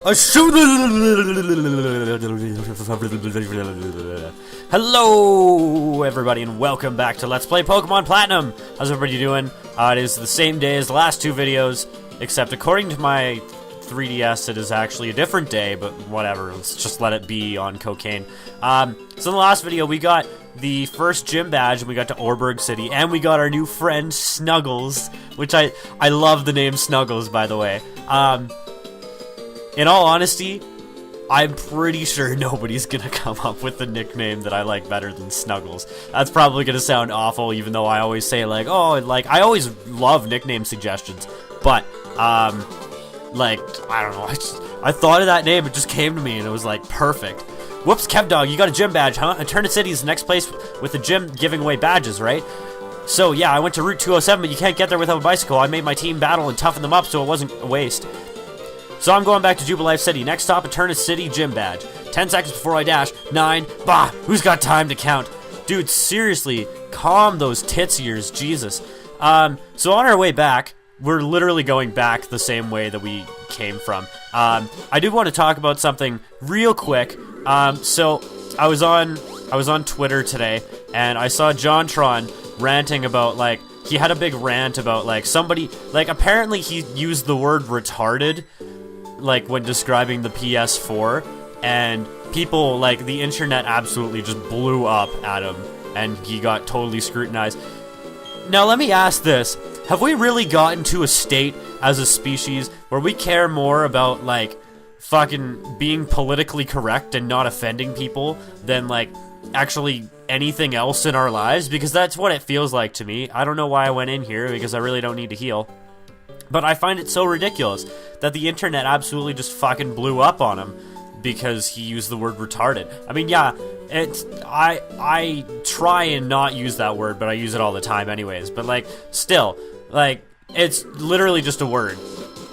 Hello everybody and welcome back to Let's Play Pokemon Platinum. How's everybody doing? It is the same day as the last two videos, except according to my 3DS it is actually a different day, but whatever, let's just let it be on cocaine. So in the last video we got the first gym badge and we got to Oreburgh City, and we got our new friend Snuggles, which I love the name Snuggles, by the way. In all honesty, I'm pretty sure nobody's gonna come up with a nickname that I like better than Snuggles. That's probably gonna sound awful, even though I always say, like, oh, like, I always love nickname suggestions. But, like, I don't know, I thought of that name, it just came to me, and it was, like, perfect. Whoops, Kevdog, you got a gym badge, huh? Eternity City is the next place with the gym giving away badges, right? So, yeah, I went to Route 207, but you can't get there without a bicycle. I made my team battle and toughen them up so it wasn't a waste. So I'm going back to Jubilife City. Next stop, Eternity City gym badge. 10 seconds before I dash. 9. Bah! Who's got time to count? Dude, seriously, calm those tits of yours, Jesus. So on our way back, we're literally going back the same way that we came from. I do want to talk about something real quick. So I was on Twitter today, and I saw JonTron ranting about, like, he had a big rant about, like, somebody, like, apparently he used the word retarded, like, when describing the PS4, and people, like, the internet absolutely just blew up at him, and he got totally scrutinized. Now, let me ask this. Have we really gotten to a state as a species where we care more about, like, fucking being politically correct and not offending people than, like, actually anything else in our lives? Because that's what it feels like to me. I don't know why I went in here, because I really don't need to heal. But I find it so ridiculous that the internet absolutely just fucking blew up on him because he used the word retarded. I mean, yeah, I try and not use that word, but I use it all the time anyways. But, like, still, like, it's literally just a word.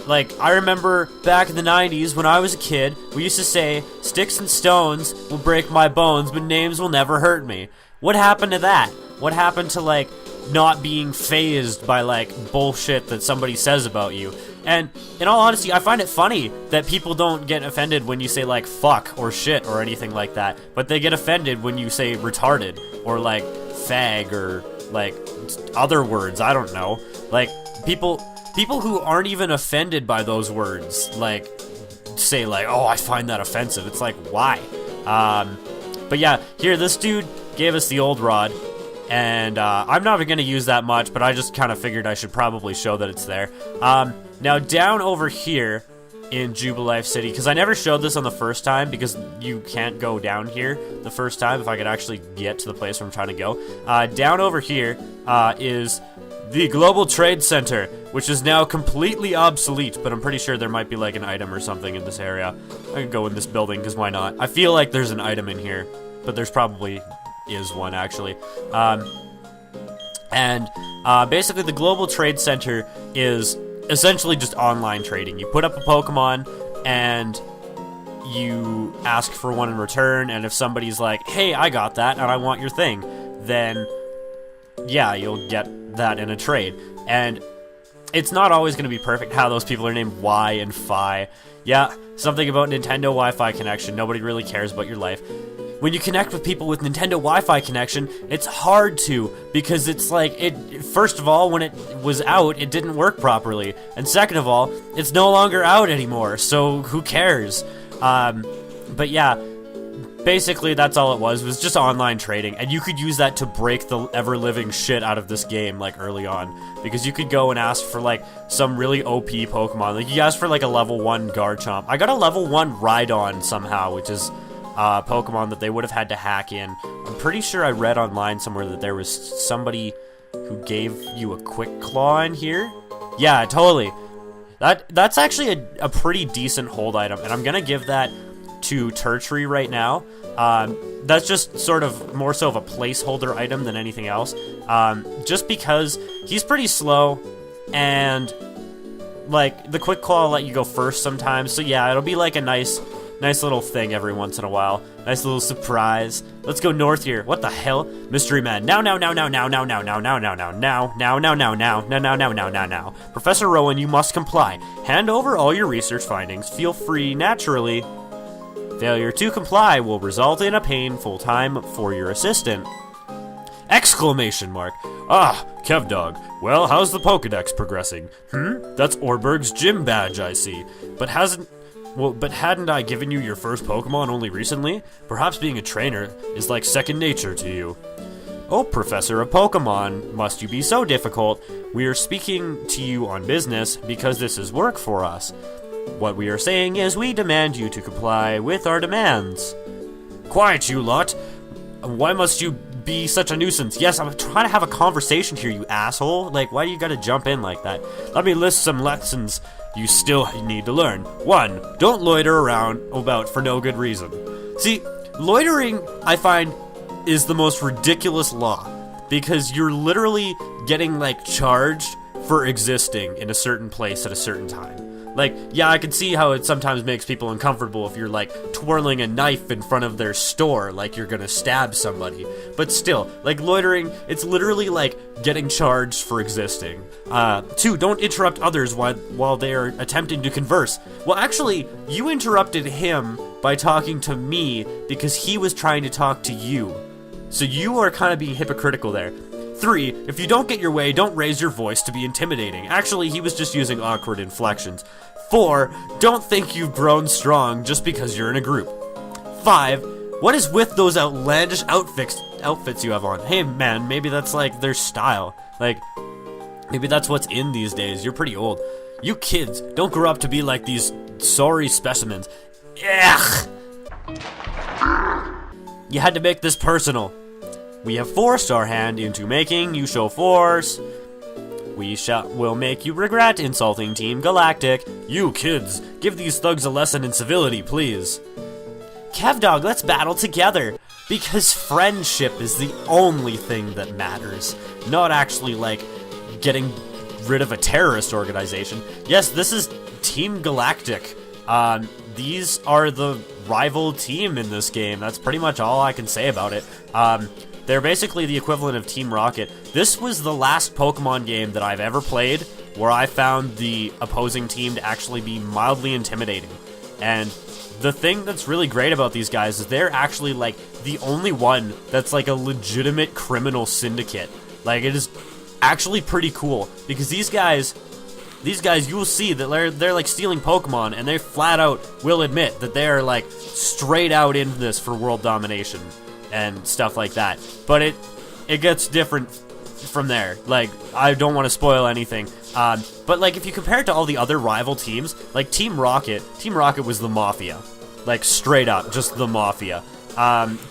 Like, I remember back in the 90s when I was a kid, we used to say, sticks and stones will break my bones, but names will never hurt me. What happened to that? What happened to, like, not being fazed by, like, bullshit that somebody says about you? And in all honesty, I find it funny that people don't get offended when you say, like, fuck or shit or anything like that, but they get offended when you say retarded or, like, fag or, like, other words. I don't know. Like, people who aren't even offended by those words, like, say, like, oh, I find that offensive. It's like, why? But yeah, here, this dude gave us the old rod, and I'm not going to use that much, but I just kind of figured I should probably show that it's there. Now, down over here in Jubilife City, because I never showed this on the first time, because you can't go down here the first time if I could actually get to the place where I'm trying to go. Down over here is the Global Trade Center, which is now completely obsolete, but I'm pretty sure there might be, like, an item or something in this area. I can go in this building, because why not? I feel like there's an item in here, but there's probably is one, actually. Basically the Global Trade Center is essentially just online trading. You put up a Pokemon and you ask for one in return, and if somebody's like, hey, I got that and I want your thing, then yeah, you'll get that in a trade. And it's not always going to be perfect how those people are named Y and Phi. Yeah, something about Nintendo Wi-Fi connection. Nobody really cares about your life. When you connect with people with Nintendo Wi-Fi connection, it's hard to, because it's like, first of all, when it was out, it didn't work properly, and second of all, it's no longer out anymore, so who cares? But yeah, basically that's all it was just online trading, and you could use that to break the ever-living shit out of this game, like, early on, because you could go and ask for, like, some really OP Pokemon. Like, you asked for, like, a level 1 Garchomp. I got a level 1 Rhydon somehow, which is Pokemon that they would have had to hack in. I'm pretty sure I read online somewhere that there was somebody who gave you a Quick Claw in here. Yeah, totally. That's actually a pretty decent hold item, and I'm gonna give that to Tertiary right now. That's just sort of more so of a placeholder item than anything else. Just because he's pretty slow, and, like, the Quick Claw will let you go first sometimes, so yeah, it'll be like a nice Nice little thing every once in a while. Nice little surprise. Let's go north here. What the hell? Mystery man. Now. Professor Rowan, you must comply. Hand over all your research findings. Feel free naturally. Failure to comply will result in a painful time for your assistant. Exclamation mark. Ah, Kevdog. Well, how's the Pokedex progressing? That's Orberg's gym badge, I see. But hadn't I given you your first Pokemon only recently? Perhaps being a trainer is like second nature to you. Oh, Professor of Pokemon, must you be so difficult? We are speaking to you on business because this is work for us. What we are saying is we demand you to comply with our demands. Quiet, you lot. Why must you be such a nuisance? Yes, I'm trying to have a conversation here, you asshole. Like, why do you gotta jump in like that? Let me list some lessons you still need to learn. 1. Don't loiter around about for no good reason. See, loitering, I find, is the most ridiculous law. Because you're literally getting, like, charged for existing in a certain place at a certain time. Like, yeah, I can see how it sometimes makes people uncomfortable if you're, like, twirling a knife in front of their store like you're gonna stab somebody. But still, like, loitering, it's literally, like, getting charged for existing. 2, don't interrupt others while they are attempting to converse. Well, actually, you interrupted him by talking to me because he was trying to talk to you. So you are kind of being hypocritical there. 3, if you don't get your way, don't raise your voice to be intimidating. Actually, he was just using awkward inflections. 4, don't think you've grown strong just because you're in a group. 5, what is with those outlandish outfits you have on? Hey man, maybe that's like their style. Like, maybe that's what's in these days. You're pretty old. You kids, don't grow up to be like these sorry specimens. Ugh! You had to make this personal. We have forced our hand into making you show force. Will make you regret insulting Team Galactic. You kids, give these thugs a lesson in civility, please. Kevdog, let's battle together. Because friendship is the only thing that matters. Not actually, like, getting rid of a terrorist organization. Yes, this is Team Galactic. These are the rival team in this game. That's pretty much all I can say about it. They're basically the equivalent of Team Rocket. This was the last Pokemon game that I've ever played where I found the opposing team to actually be mildly intimidating. And the thing that's really great about these guys is they're actually, like, the only one that's, like, a legitimate criminal syndicate. Like, it is actually pretty cool, because these guys, you will see that they're like, stealing Pokemon, and they flat out will admit that they are, like, straight out in this for world domination and stuff like that. But it gets different from there. Like, I don't want to spoil anything. But, like, if you compare it to all the other rival teams, like Team Rocket was the Mafia. Like, straight up, just the Mafia.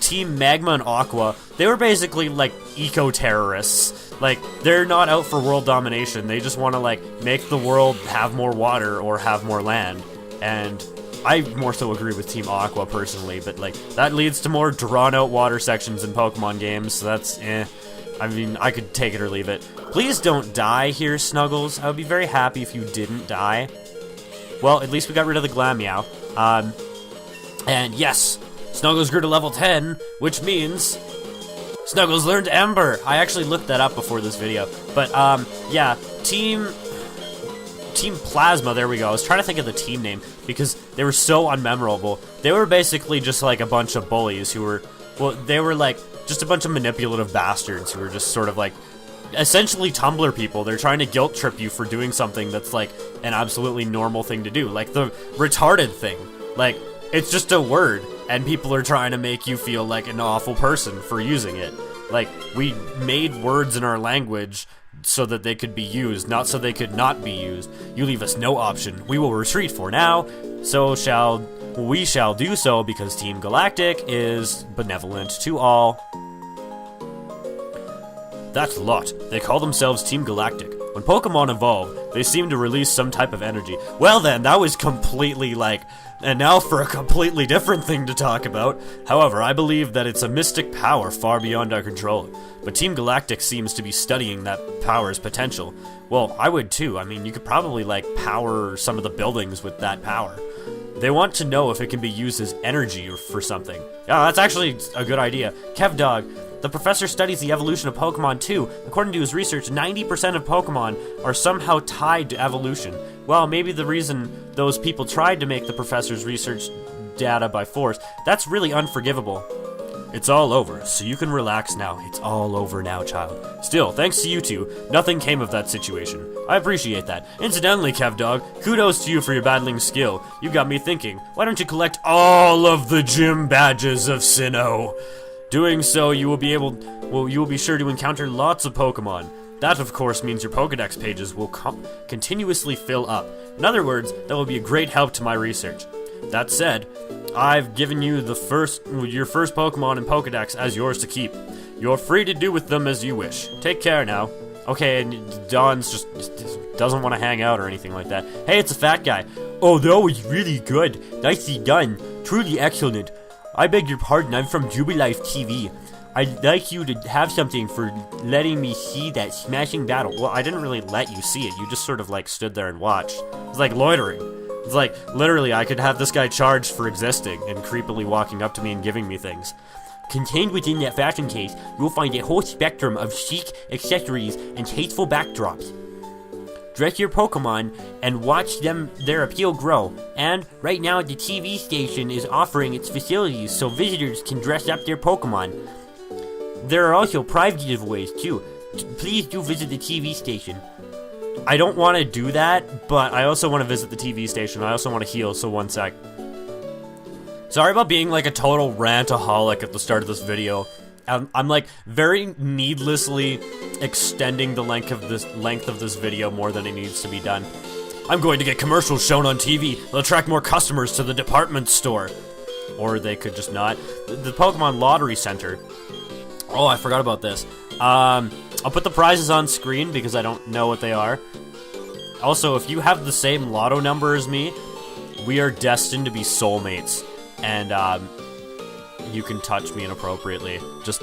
Team Magma and Aqua, they were basically, like, eco-terrorists. Like, they're not out for world domination. They just want to, like, make the world have more water or have more land. And I more so agree with Team Aqua personally, but, like, that leads to more drawn-out water sections in Pokemon games, so that's, I mean, I could take it or leave it. Please don't die here, Snuggles. I would be very happy if you didn't die. Well, at least we got rid of the Glameow. And yes, Snuggles grew to level 10, which means Snuggles learned Ember. I actually looked that up before this video. But, yeah, Team Plasma, there we go. I was trying to think of the team name because they were so unmemorable. They were basically just like a bunch of bullies who were, well, they were like just a bunch of manipulative bastards who were just sort of like essentially Tumblr people. They're trying to guilt trip you for doing something that's like an absolutely normal thing to do. Like the retarded thing. Like, it's just a word, and people are trying to make you feel like an awful person for using it. Like, we made words in our language so that they could be used, not so they could not be used. You leave us no option. We will retreat for now, we shall do so because Team Galactic is benevolent to all. That lot. They call themselves Team Galactic. When Pokemon evolve, they seem to release some type of energy. Well then, that was completely like... And now for a completely different thing to talk about. However, I believe that it's a mystic power far beyond our control. But Team Galactic seems to be studying that power's potential. Well, I would too. I mean, you could probably, like, power some of the buildings with that power. They want to know if it can be used as energy or for something. Yeah, that's actually a good idea. KevDog, the professor studies the evolution of Pokemon too. According to his research, 90% of Pokemon are somehow tied to evolution. Well, maybe the reason those people tried to make the professor's research data by force, that's really unforgivable. It's all over, so you can relax now. It's all over now, child. Still, thanks to you two, nothing came of that situation. I appreciate that. Incidentally, KevDog, kudos to you for your battling skill. You got me thinking, why don't you collect all of the gym badges of Sinnoh? Doing so, you will be sure to encounter lots of Pokemon. That, of course, means your Pokedex pages will continuously fill up. In other words, that will be a great help to my research. That said, I've given you your first Pokemon and Pokedex as yours to keep. You're free to do with them as you wish. Take care now. Okay, and Don's just doesn't want to hang out or anything like that. Hey, it's a fat guy. Oh, that was really good. Nicely done. Truly excellent. I beg your pardon, I'm from Jubilife TV. I'd like you to have something for letting me see that smashing battle. Well, I didn't really let you see it. You just sort of like stood there and watched. It was like loitering. It's like, literally, I could have this guy charged for existing and creepily walking up to me and giving me things. Contained within that fashion case, you'll find a whole spectrum of chic accessories and tasteful backdrops. Dress your Pokemon and watch their appeal grow. And right now, the TV station is offering its facilities so visitors can dress up their Pokemon. There are also prize giveaways too. Please do visit the TV station. I don't want to do that, but I also want to visit the TV station. I also want to heal, so one sec. Sorry about being like a total rantoholic at the start of this video. I'm like very needlessly extending the length of this video more than it needs to be done. I'm going to get commercials shown on TV. They'll attract more customers to the department store. Or they could just not. The Pokemon Lottery Center. Oh, I forgot about this. I'll put the prizes on screen because I don't know what they are. Also, if you have the same lotto number as me, we are destined to be soulmates. And, you can touch me inappropriately. Just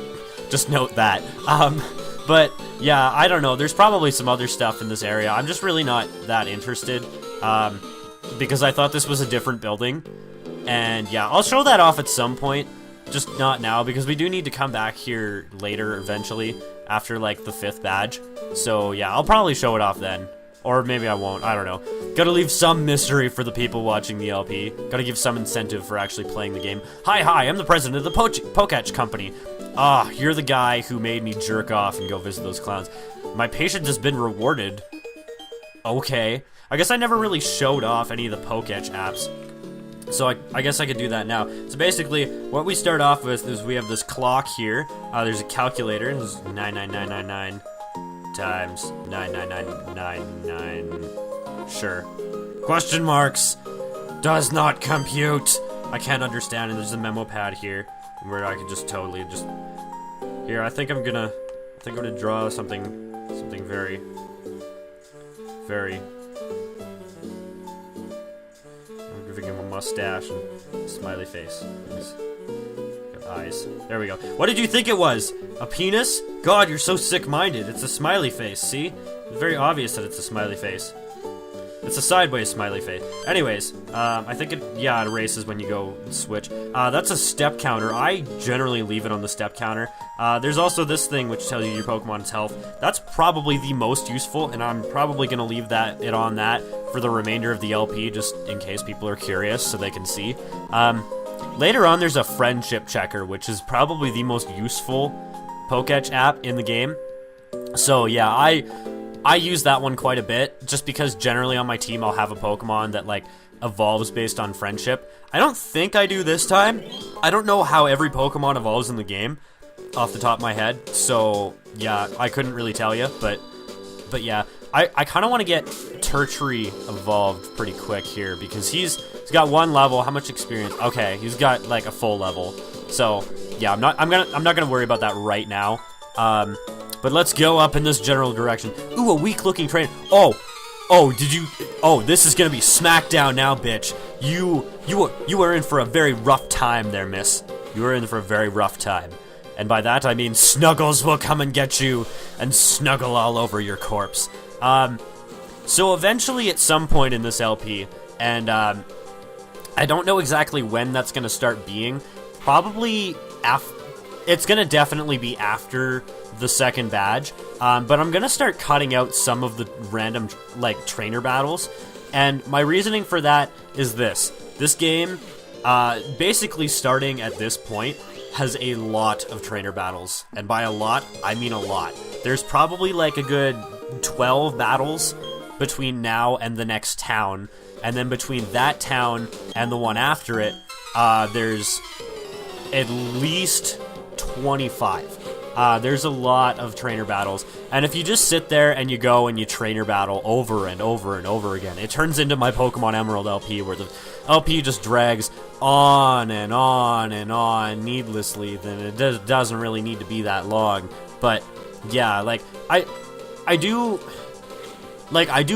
note that. But, yeah, I don't know. There's probably some other stuff in this area. I'm just really not that interested, because I thought this was a different building. And, yeah, I'll show that off at some point. Just not now, because we do need to come back here later, eventually, after, like, the 5th badge. So, yeah, I'll probably show it off then. Or maybe I won't, I don't know. Gotta leave some mystery for the people watching the LP. Gotta give some incentive for actually playing the game. Hi, I'm the president of the Poketch Company. Ah, you're the guy who made me jerk off and go visit those clowns. My patience has been rewarded. Okay. I guess I never really showed off any of the Poketch apps. So I guess I could do that now. So basically, what we start off with is we have this clock here. There's a calculator. This is 99999 times 99999. Sure. Question marks. Does not compute. I can't understand. And there's a memo pad here where I can just totally just. Here, I think I'm gonna draw something very. I'm giving him a mustache and a smiley face. He's got eyes. There we go. What did you think it was? A penis? God, you're so sick-minded. It's a smiley face, see? It's very obvious that it's a smiley face. It's a sideways smiley face. Anyways, I think it erases when you go switch. That's a step counter. I generally leave it on the step counter. There's also this thing which tells you your Pokemon's health. That's probably the most useful, and I'm probably going to leave it on that for the remainder of the LP, just in case people are curious so they can see. Later on, there's a friendship checker, which is probably the most useful Poketch app in the game. So yeah, I use that one quite a bit, just because generally on my team I'll have a Pokemon that, like, evolves based on friendship. I don't think I do this time. I don't know how every Pokemon evolves in the game, off the top of my head, so, yeah, I couldn't really tell you, but yeah. I kind of want to get Tertiary evolved pretty quick here, because he's got 1 level. How much experience? Okay, he's got, like, a full level. So, yeah, I'm not gonna worry about that right now. But let's go up in this general direction. Ooh, a weak-looking trainer. Oh, this is gonna be smackdown now, bitch. You are in for a very rough time there, miss. You are in for a very rough time. And by that, I mean Snuggles will come and get you and snuggle all over your corpse. So eventually, at some point in this LP, and I don't know exactly when that's going to start being. Probably it's going to definitely be after the second badge. But I'm going to start cutting out some of the random, like, trainer battles. And my reasoning for that is this. This game, basically starting at this point, has a lot of trainer battles. And by a lot, I mean a lot. There's probably, like, a good 12 battles between now and the next town. And then between that town and the one after it, there's at least 25. There's a lot of trainer battles. And if you just sit there and you go and you trainer battle over and over and over again, it turns into my Pokemon Emerald LP, where the LP just drags on and on and on needlessly. Then it doesn't really need to be that long. But yeah, like, I do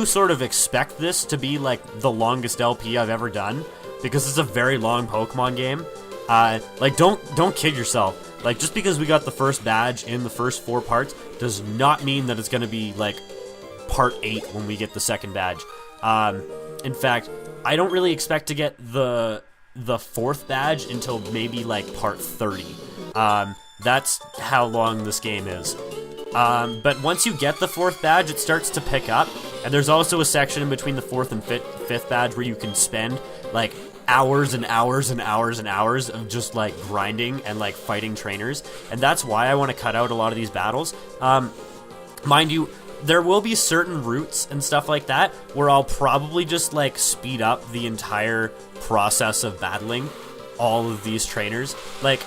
sort of expect this to be, like, the longest LP I've ever done, because it's a very long Pokemon game. Like, don't kid yourself. Like, just because we got the first badge in the first 4 parts does not mean that it's gonna be, like, part 8 when we get the second badge. In fact, I don't really expect to get the 4th badge until maybe, like, part 30. That's how long this game is. But once you get the 4th badge, it starts to pick up, and there's also a section in between the 4th and 5th badge where you can spend, like, hours and hours and hours and hours of just, like, grinding and, like, fighting trainers, and that's why I want to cut out a lot of these battles. Mind you, there will be certain routes and stuff like that where I'll probably just, like, speed up the entire process of battling all of these trainers. Like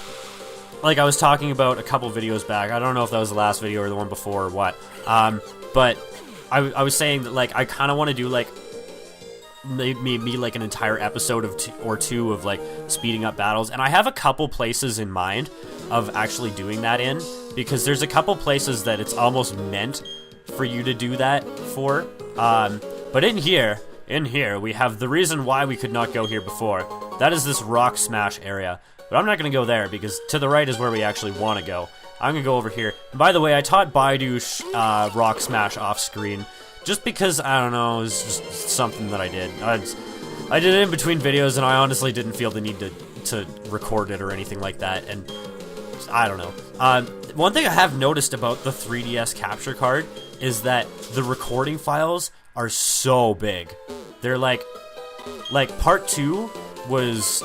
I was talking about a couple videos back. I don't know if that was the last video or the one before or what. But I was saying that, like, I kind of want to do, like, maybe like an entire episode of two of, like, speeding up battles. And I have a couple places in mind of actually doing that in, because there's a couple places that it's almost meant for you to do that for. But in here, we have the reason why we could not go here before. That is this Rock Smash area. But I'm not going to go there, because to the right is where we actually want to go. I'm going to go over here. And by the way, I taught Baidu Rock Smash off screen, just because, I don't know, it was just something that I did. I did it in between videos, and I honestly didn't feel the need to record it or anything like that, and I don't know. One thing I have noticed about the 3DS capture card is that the recording files are so big. They're like part 2 was...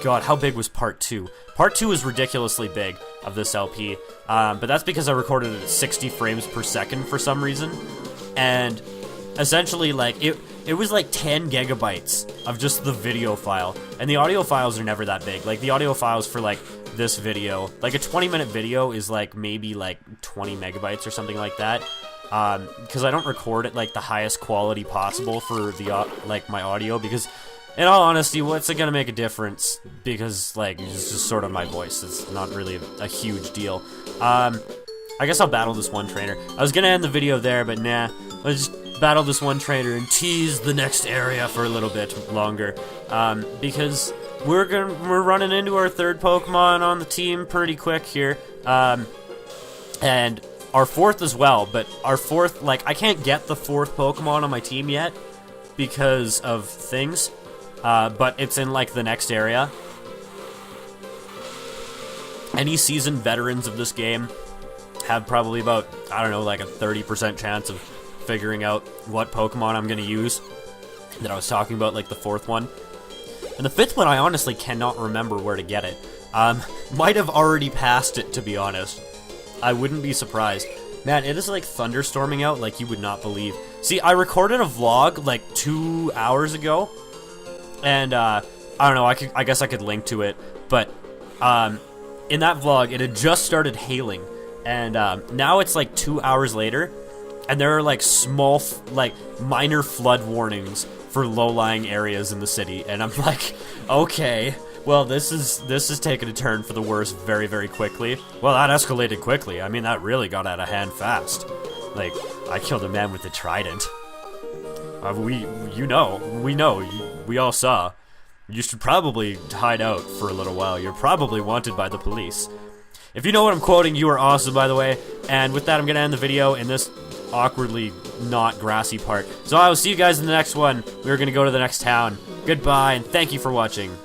God, how big was part 2? Part 2 is ridiculously big of this LP, but that's because I recorded it at 60 frames per second for some reason, and essentially, like, it was like 10 gigabytes of just the video file, and the audio files are never that big. Like, the audio files for, like, this video, like, a 20-minute video is, like, maybe, like, 20 megabytes or something like that, because I don't record at, like, the highest quality possible for the, like, my audio, because... in all honesty, what's it gonna make a difference? Because, like, it's just sort of my voice. It's not really a huge deal. I guess I'll battle this one trainer. I was gonna end the video there, but nah. Let's just battle this one trainer and tease the next area for a little bit longer. Because we're running into our 3rd Pokemon on the team pretty quick here. And our 4th as well, but our 4th, like, I can't get the 4th Pokemon on my team yet because of things. But it's in, like, the next area. Any seasoned veterans of this game have probably about, I don't know, like a 30% chance of figuring out what Pokemon I'm gonna use that I was talking about, like the 4th one. And the 5th one, I honestly cannot remember where to get it. Might have already passed it, to be honest. I wouldn't be surprised. Man, it is, like, thunderstorming out like you would not believe. See, I recorded a vlog, like, 2 hours ago. And, I don't know, I guess I could link to it, but, in that vlog, it had just started hailing, and, now it's, like, 2 hours later, and there are, like, small, like, minor flood warnings for low-lying areas in the city, and I'm like, okay, well, this is taking a turn for the worse very, very quickly. Well, that escalated quickly. I mean, that really got out of hand fast. Like, I killed a man with a trident. We all saw. You should probably hide out for a little while. You're probably wanted by the police. If you know what I'm quoting, you are awesome, by the way. And with that, I'm going to end the video in this awkwardly not grassy part. So I will see you guys in the next one. We're gonna go to the next town. Goodbye, and thank you for watching.